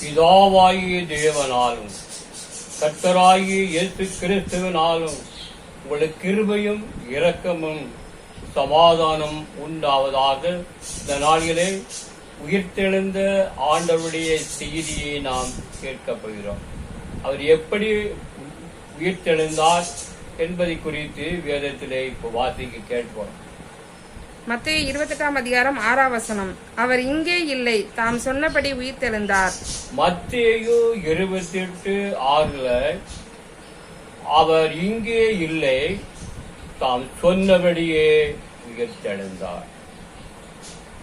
பிதாவாகிய தேவனாலும் கர்த்தராகிய இயேசு கிறிஸ்துவினாலும் உங்களுக்கு கிருபையும் இரக்கமும் சமாதானம் உண்டாவதாக. இந்த நாளிலே உயிர்த்தெழுந்த ஆண்டவருடைய செய்தியை நாம் கேட்கப் போகிறோம். அவர் எப்படி உயிர்த்தெழுந்தார் என்பதை குறித்து வேதத்திலே இப்போ வாசிக்க கேட்போம். மத்தேயு 28 அதிகாரம் 6 வசனம். அவர் இங்கே இல்லை, தாம் சொன்னபடி உயிர்த்தெழுந்தார். மத்தேயு 28:6 அவர் இங்கே இல்லை, தாம் சொன்னபடியே உயிர்த்தெழுந்தார்.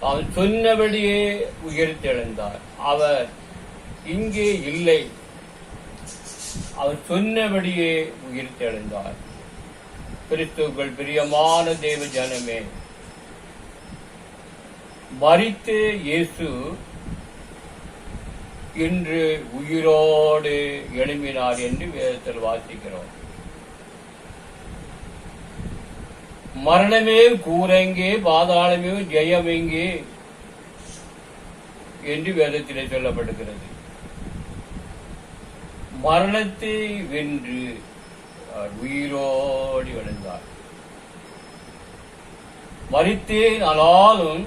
தாம் சொன்னபடியே உயிர்த்தெழுந்தார். அவர் இங்கே இல்லை, அவர் சொன்னபடியே உயிர்த்தெழுந்தார். கிறிஸ்துவுக்குள் பிரியமான தேவ ஜனமே, மரித்த இயேசு இன்று உயிரோடு எழும்பினார் என்று வேதத்தில் வாசிக்கிறோம். மரணமே கூரெங்கே, பாதாளமே ஜெயமெங்கே என்று வேதத்திலே சொல்லப்படுகிறது. மரணத்தை வென்று உயிரோடு எழுந்தார். மரித்தேன், ஆனாலும்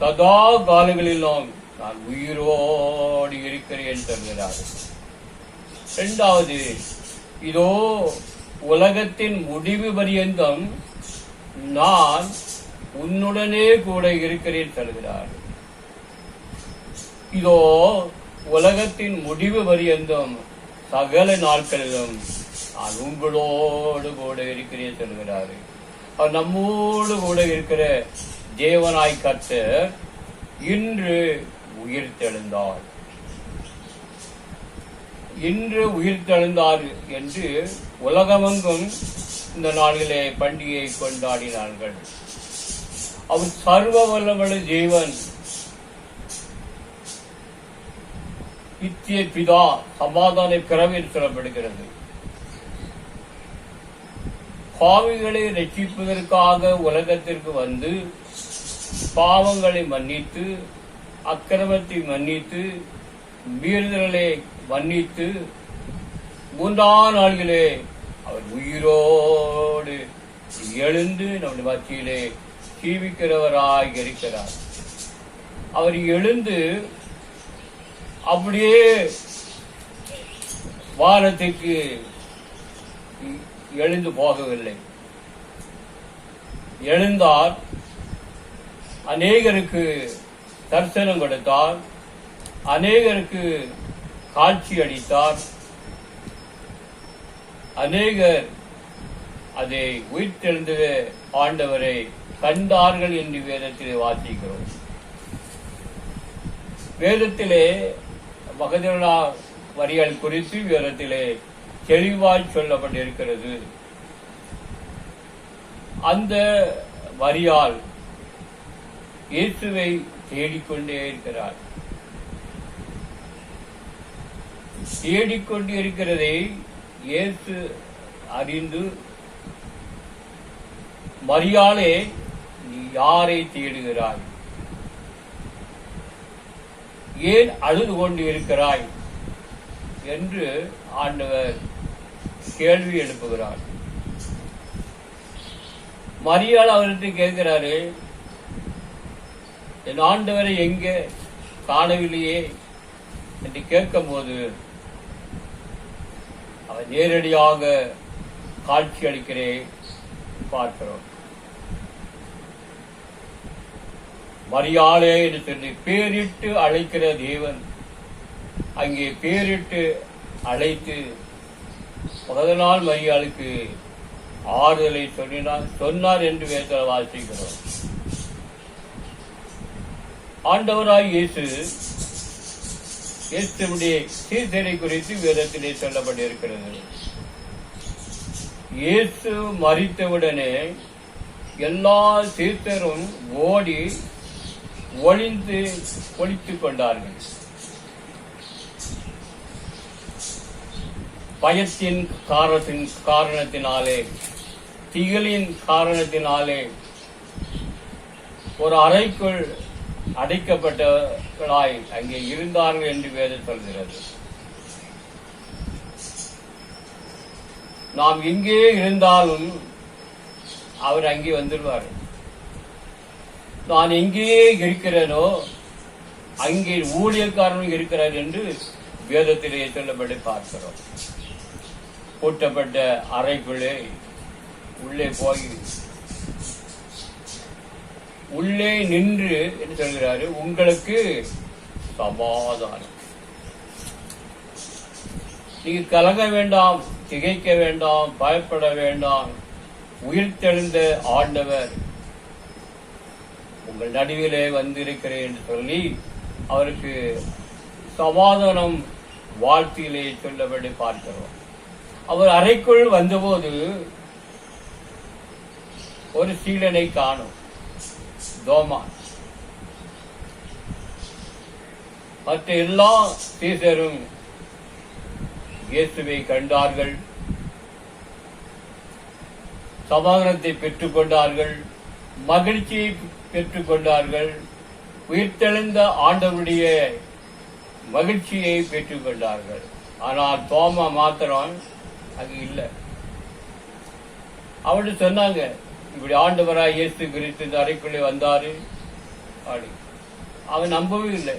சதா காலங்களிலும் நான் உயிரோடு இருக்கிறேன் சொல்கிறார். இரண்டாவது, இதோ உலகத்தின் முடிவு பரியந்தம் நான் உன்னுடனே கூட இருக்கிறேன் சொல்கிறார். இதோ உலகத்தின் முடிவு பரியந்தம் சகல நாட்களிலும் நான் உங்களோடு கூட இருக்கிறேன் சொல்கிறார். அவர் நம்மோடு கூட இருக்கிற தேவனாய் கர்த்தர் இன்று உயிர்த்தெழுந்தார். இன்று உயிர்த்தெழுந்தார் என்று உலகமெங்கும் இந்த நாளிலே பண்டிகையை கொண்டாடினார்கள். அவர் சர்வ வல்லமையுள்ள தேவன், நித்திய பிதா, சமாதான பிறவியில் சொல்லப்படுகிறது. பாவிகளை ரட்சிப்பதற்காக உலகத்திற்கு வந்து பாவங்களை மன்னித்து, அக்கிரமத்தை மன்னித்து, மீறுதல்களை மன்னித்து, 3ஆம் நாளிலே அவர் உயிரோடு எழுந்து நம்முடைய மத்தியிலே ஜீவிக்கிறவராய் இருக்கிறார். அவர் எழுந்து அப்படியே வானத்துக்கு எழுந்து போகவில்லை. எழுந்தார், அநேகருக்கு தரிசனம் கொடுத்தார், அநேகருக்கு காட்சி அளித்தார். அநேகர் அதை உயிர்த்தெழுந்த ஆண்டவரை கண்டார்கள் என்று வேதத்திலே வாசிக்கிறோம். வேதத்திலே மகதலேனா வரிகள் குறித்து வேதத்திலே தெளிவாய் சொல்லப்பட்டிருக்கிறது. அந்த வரியால் இயேசுவை தேடிக்கொண்டே இருக்கிறார். தேடிக்கொண்டு இருக்கிறதை இயேசு அறிந்து, மரியாளே, நீ யாரை தேடுகிறாய்? ஏன் அழுது கொண்டு இருக்கிறாய் என்று ஆண்டவர் கேள்வி எழுப்புகிறார். மரியாள் அவருக்கு கேட்கிறாரு, என் ஆண்டவரை எங்கே காணவில்லையே என்று கேட்கும் போது அவர் நேரடியாக காட்சி அளிக்கிறேன் பார்க்கிறோம். மரியாளே என்று சொல்லி பேரிட்டு அழைக்கிற தேவன் அங்கே பேரிட்டு அழைத்து முதல் நாள் மரியாளுக்கு ஆறுதலை சொன்னார் என்று வேதத்தில் வாசிக்கிறோம். ஆண்டவராய் இயேசுடைய சீசரை குறித்து வேதத்திலே சொல்லப்பட்டிருக்கிறது. இயேசு மரித்தவுடனே எல்லா சீசரும் ஓடி ஒளித்துக் கொண்டார்கள். பயத்தின் காரணத்தினாலே, திகிலின் காரணத்தினாலே ஒரு அறைக்குள் அடைக்கப்பட்டவர்களாய் அங்கே இருந்தார்கள் என்று வேதம் சொல்கிறது. நாம் எங்கே இருந்தாலும் அவர் அங்கே வந்துடுவார். நான் எங்கேயே இருக்கிறேனோ அங்கே ஊழியக்காரனும் இருக்கிறார் என்று வேதத்திலே சொல்லப்பட்டு பார்க்கிறோம். பூட்டப்பட்ட அறைக்குள்ளே உள்ளே போய் உள்ளே நின்று என்று சொல்கிறாரு, உங்களுக்கு சமாதானம். நீங்க கலங்க வேண்டாம், திகைக்க வேண்டாம், பயப்பட வேண்டாம். உயிர்த்தெழுந்த ஆண்டவர் உங்கள் நடுவிலே வந்திருக்கிறேன் என்று சொல்லி அவருக்கு சமாதானம் வாழ்த்திலே சொல்லப்படி பார்க்கிறோம். அவர் அறைக்குள் வந்தபோது ஒரு சீடனை காணும், தோமா. மற்ற எல்லா சீசரும் இயேசுவை கண்டார்கள், சமாதானத்தை பெற்றுக் கொண்டார்கள், மகிழ்ச்சியை பெற்றுக் கொண்டார்கள், உயிர்த்தெழுந்த ஆண்டவருடைய மகிழ்ச்சியை பெற்றுக் கொண்டார்கள். ஆனால் தோமா மாத்திரம் அது இல்லை. அவரு சொன்னாங்க, இப்படி ஆண்டவராய் இயேசு கிறிஸ்து இந்த அறைக்குள்ளே வந்தாரு அப்படி. அவன் நம்பவே இல்லை.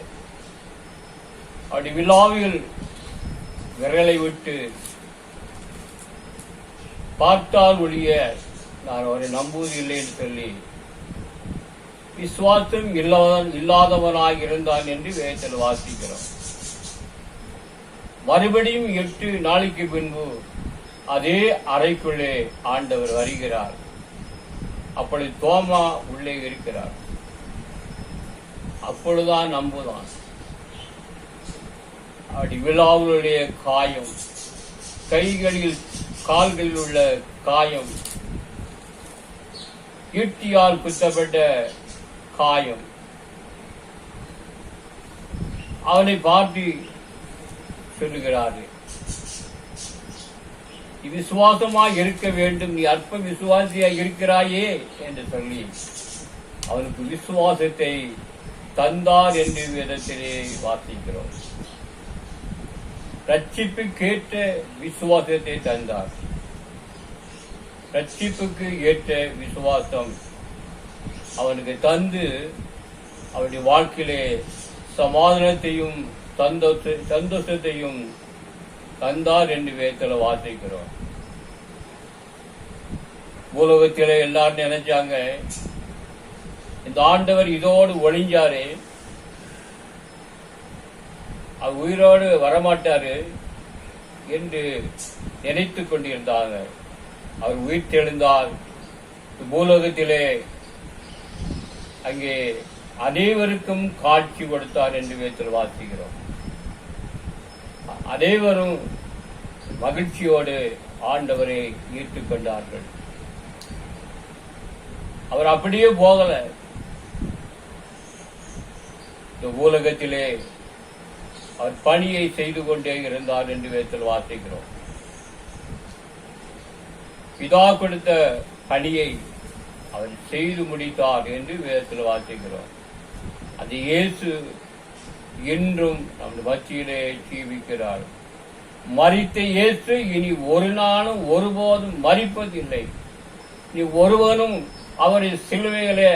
அப்படி விழாவில் விரலை விட்டு பார்த்தால் ஒழிய நான் அவரை நம்புவது இல்லை என்று சொல்லி விசுவாசம் இல்லாதவனாக இருந்தான் என்று வேதத்தில் வாசிக்கிறோம். மறுபடியும் 8 நாளைக்கு பின்பு அதே அறைக்குள்ளே ஆண்டவர் வருகிறார். அப்படி தோமா உள்ளே இருக்கிறார். அப்பொழுதுதான் நம்புதான். அப்படி விழாவுடைய காயம், கைகளில் கால்களில் உள்ள காயம், ஈட்டியால் குத்தப்பட்ட காயம், அவனை பார்த்து சொல்லுகிறாரு, விசுவாசமாய் இருக்க வேண்டும், நீ அற்ப விசுவாசியாய் இருக்கிறாயே என்று சொல்லி அவனுக்கு விசுவாசத்தை தந்தார் என்று வேதத்திலே வாசிக்கிறோம். ரட்சிப்புக்கு ஏற்ற விசுவாசத்தை தந்தார். ரட்சிப்புக்கு ஏற்ற விசுவாசம் அவனுக்கு தந்து அவனுடைய வாழ்க்கையிலே சமாதானத்தையும் சந்தோஷத்தையும் தந்தார் என்று வேதத்தில் வாசிக்கிறோம். பூலோகத்திலே எல்லாரும் நினைச்சாங்க, இந்த ஆண்டவர் இதோடு ஒளிஞ்சாரு, அவர் உயிரோடு வரமாட்டாரு என்று நினைத்துக் கொண்டிருந்தாங்க. அவர் உயிர் தெழுந்தால் பூலோகத்திலே அங்கே அனைவருக்கும் காட்சி கொடுத்தார் என்று வேதத்தில் வாசிக்கிறோம். அனைவரும் மகிழ்ச்சியோடு ஆண்டவரை ஈர்த்துக் கொண்டார்கள். அவர் அப்படியே போகல. இந்த உலகத்திலே அவர் பணியை செய்து கொண்டே இருந்தார் என்று வேதத்தில் வாசிக்கிறோம். பிதா கொடுத்த பணியை அவர் செய்து முடித்தார் என்று வேதத்தில் வாசிக்கிறோம். அது இயேசு என்றும் நம் மத்தியிலே ஜீவிக்கிறார். மரித்த இயேசு இனி ஒரு நாளும் ஒருபோதும் மரிப்பதில்லை. நீ ஒருவனும் அவரை சிலுவையிலே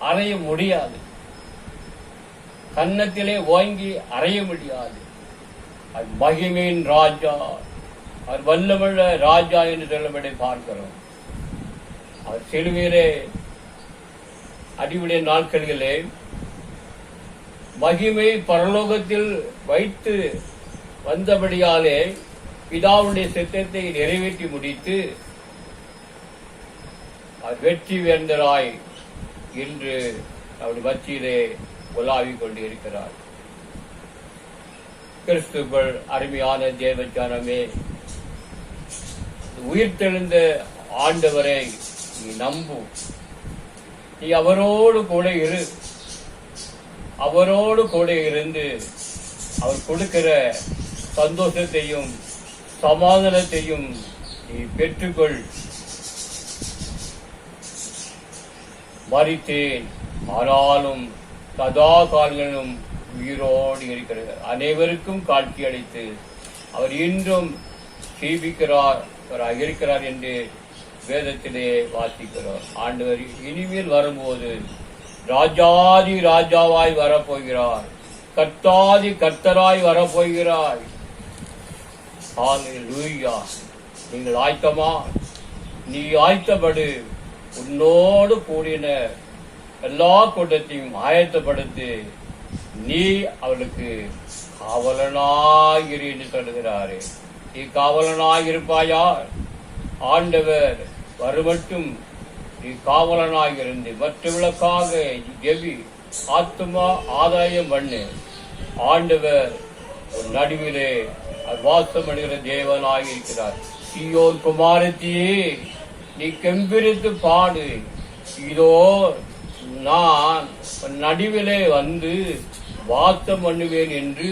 அறைய முடியாது, கன்னத்திலே வாங்கி அறைய முடியாது. அது மகிமையின் ராஜா, அவர் வல்லமுள்ள ராஜா என்று சொல்லப்படி பார்க்கிறோம். அவர் சிலுவையிலே அடிவுடைய நாட்களிலே மகிமை பரலோகத்தில் வைத்து வந்தபடியாலே பிதாவுடைய சித்தத்தை நிறைவேற்றி முடித்து வெற்றி வேந்தராய் இன்று அவருடைய மத்தியிலே உலாவிக் கொண்டிருக்கிறார். கிறிஸ்துவுக்குள் அருமையான தேவஜானமே, உயிர்த்தெழுந்த ஆண்டவரை நீ நம்பு. நீ அவரோடு கூட இரு. அவரோடு கூட இருந்து அவர் கொடுக்கிற சந்தோஷத்தையும் சமாதானத்தையும் நீ பெற்றுக்கொள். மரித்தேன், ஆனாலும் சதா காலங்களிலும் உயிரோடு இருக்கிறார். அனைவருக்கும் காட்சி அளித்து அவர் இன்றும் ஜீவிக்கிறார் இருக்கிறார் என்று வேதத்திலே வாசிக்கிறோம். ஆண்டவர் இனிமேல் வரும்போது ராஜாதி ராஜாவாய் வரப்போகிறார், கர்த்தாதி கர்த்தராய் வரப்போகிறார். ஹல்லேலூயா. நீங்கள் ஆயத்தமா? நீ ஆயத்தப்படு. உன்னோடு கூடின எல்லா கூட்டத்தையும் ஆயத்தப்படுத்தி நீ அவளுக்கு காவலனாயிரு என்று சொல்லுகிறாரு. நீ காவலனாயிருப்பாயா? ஆண்டவர் வருமட்டும் நீ காவலனாயிருந்து மற்றவர்களுக்காக ஜெபி, ஆத்துமா ஆதாயம் பண்ணு. ஆண்டவர் ஒரு நடுவிலே வாசம் பண்ணுகிற தேவனாக இருக்கிறார். சீயோன் குமாரத்தியே, நீ கெம்பிரித்து பாடு. இதோ நான் நடுவிலே வந்து வாசம் பண்ணுவேன் என்று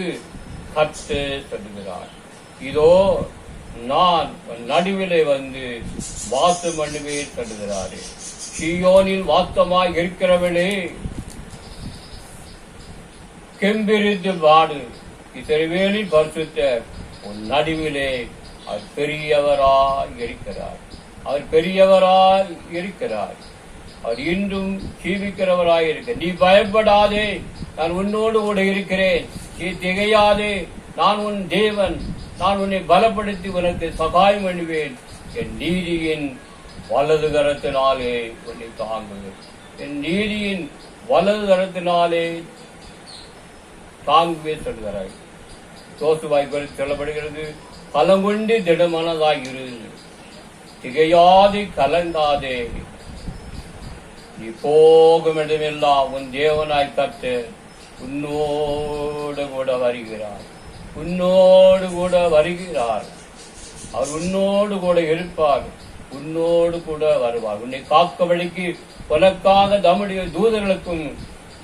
கர்த்தர் சொல்லுகிறார். இதோ நான் நடுவிலே வந்து வாசம் பண்ணுவேன் சொல்லுகிறாரு. சீயோனில் வாசமாய் இருக்கிறவளே, கெம்பிரித்து பாடு. இஸ்ரவேலின் பரிசுத்தர் உன் நடுவிலே அவர் பெரியவராய் இருக்கிறார். அவர் பெரியவராய் இருக்கிறார். அவர் இன்றும் ஜீவிக்கிறவராய் இருக்க. நீ பயப்படாதே, நான் உன்னோடு கூட இருக்கிறேன். நீ திகையாதே, நான் உன் தேவன். நான் உன்னை பலப்படுத்தி உனக்கு சகாயம் பண்ணுவேன். என் நீதியின் வலது கரத்தினாலே உன்னை தாங்குவேன். என் நீதியின் வலது கரத்தினாலே தாங்குவே சொல்கிறாய். யோசுவாவை குறித்து சொல்லப்படுகிறது, பலங்கொண்டு திடமானதாயிரு, திகையாதே கலங்காதே. நீ போகும் இடமெல்லாம் உன் தேவனாய் கர்த்தர் உன்னோடு கூட வருகிறார். உன்னோடு கூட வருகிறார். அவர் உன்னோடு கூட இருப்பார். உன்னோடு கூட வருவார். உன்னை காக்கபடிக்கு உனக்காக தம்முடைய தூதர்களுக்கும்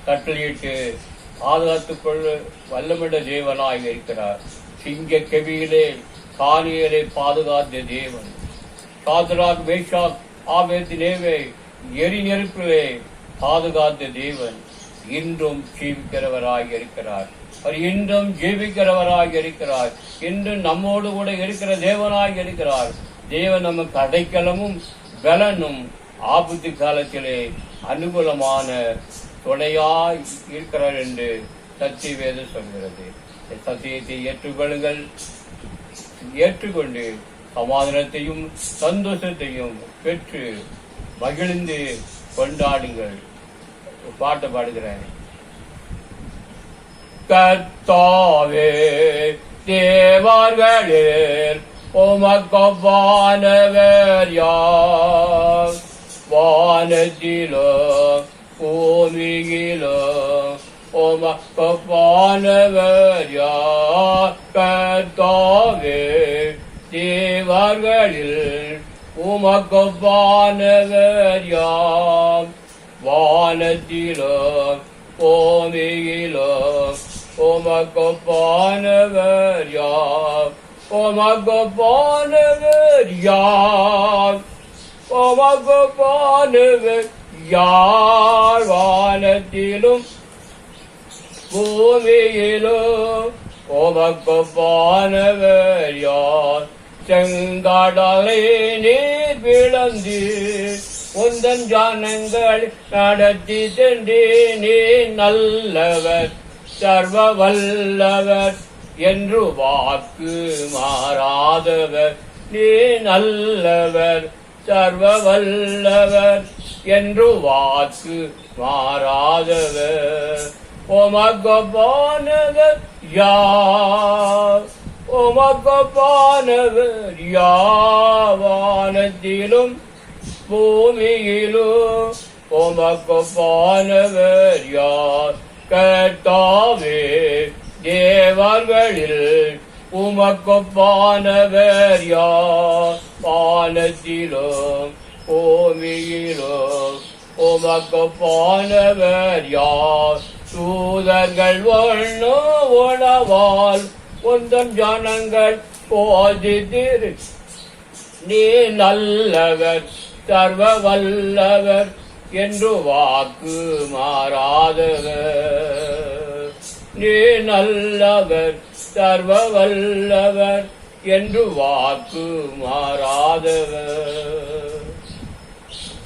கட்டளையிட்டு பாதுகாத்துக் கொள்ள வல்லமிட தேவனாய் இருக்கிறார். சிங்க கெபியிலே காணியரை பாதுகாத்த தேவன். சாத்ராக், மேஷாக், ஆபேத்நேகோவை எரி நெருப்பிலே பாதுகாத்த தேவன் இன்றும் ஜீவிக்கிறவராய் இருக்கிறார். அவர் இன்றும் ஜீவிக்கிறவராய் இருக்கிறார். இன்றும் நம்மோடு கூட இருக்கிற தேவனாய் இருக்கிறார். தேவன் நமக்கு அடைக்கலமும் பலனும் ஆபத்து காலத்திலே அனுகூலமான துணையாய் இருக்கிறார் என்று சத்திய வேதம் சொல்கிறது. சத்தியத்தை ஏற்றுக்கொள்ளுங்கள். ஏற்றுக்கொண்டு சமாதானத்தையும் சந்தோஷத்தையும் பெற்று மகிழ்ந்து கொண்டாடுங்கள். பாட்டு பாடுகிறேன். கர்த்தாவே, தேவர்களில் உமக்கொப்பானவர் யார்? வானத்திலோ பூமியிலோ உமக்கொப்பானவர் யார்? கர்த்தாவே, தேவர்களில் உமக்கொப்பானவர் யார்? வானத்திலோ பூமியிலோ உமக்கொப்பானவர் யார்? உமக்கொப்பானவர் யார்? உமக்கொப்பானவர் யார்? வானத்திலும் பூமியிலும் உமக்கொப்பானவர் யார்? செங்கடலை நீர் பிளந்து உந்தன் ஜனங்கள் நடத்தி சென்றே. நீ நல்லவர், சர்வ வல்லவர் என்று வாக்கு மாறாதவர். நீ நல்லவர், சர்வ வல்லவர் என்று வாக்கு மாறாதவர். உமக்கொப்பானவர் யார்? உமக்கொப்பானவர் யார்? வானத்திலும் பூமியிலும் உமக்கொப்பானவர் யார்? கர்த்தாவே, தேவர்களில் உமக்கொப்பானவர் யார்? வானத்திலும் பூமியிலும் உமக்கொப்பானவர் யார்? தூதர்கள் ஒண்ணு உணவால் உந்தன் ஜனங்கள் போதித்திரு. நீ நல்லவர், சர்வ வல்லவர் என்று வாக்கு மாறாதவர். நீ நல்லவர் சர்வ வல்லவர் என்று வாக்கு மாறாதவர்.